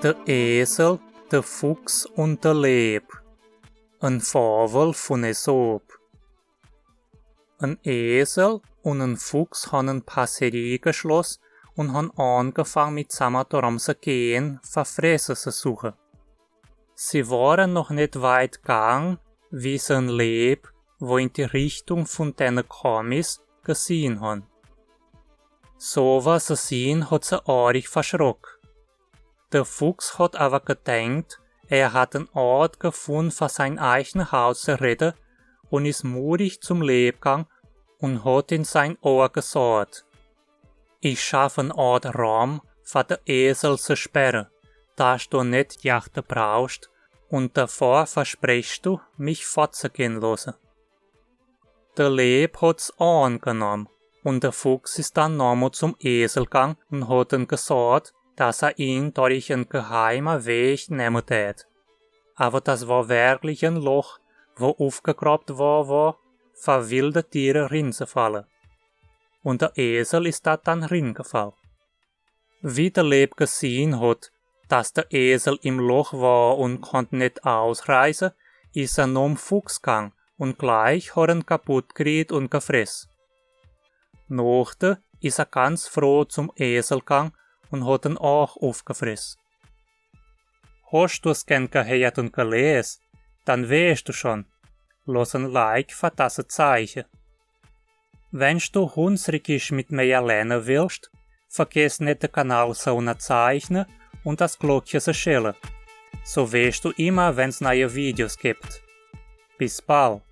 Der Esel, der Fuchs und der Leb. Ein Fabel von Aesop. Ein Esel und ein Fuchs haben eine Passerie geschlossen und haben angefangen mit zusammen darum zu gehen, Verfresser zu suchen. Sie waren noch nicht weit gegangen, wie sie ein Leb, wo in die Richtung von denen kam ist, gesehen haben. So was sie sehen, hat sie arg verschrocken. Der Fuchs hat aber gedacht, er hat einen Ort gefunden, für sein eigenes Haus zu retten und ist mutig zum Leb gegangen und hat in sein Ohr gesagt: Ich schaffe eine Art Raum, für den Esel zu sperren, dass du nicht Jachten brauchst, und davor versprichst du, mich fortzugehen lassen. Der Leb hat's angenommen, und der Fuchs ist dann nochmal zum Esel gegangen und hat ihm gesagt, dass er ihn durch einen geheimen Weg nehmen tät. Aber das war wirklich ein Loch, wo aufgegraben war, für wilde Tiere reinzufallen. Und der Esel ist da dann reingefallen. Wie der Leb gesehen hat, dass der Esel im Loch war und konnte nicht ausreißen, ist er zum Fuchs gegangen und gleich hat er ihn kaputt geriet und gefressen. Nachher ist er ganz froh zum Esel gegangen und hat ihn auch aufgefressen. Hast du's gern gehört und gelesen, dann weißt du schon, lass ein Like für das Zeichen. Wenn du Hunsrikisch mit mir lernen willst, vergiss nicht den Kanal zu unterzeichnen und das Glöckchen zu stellen. So weißt du immer, wenn's neue Videos gibt. Bis bald!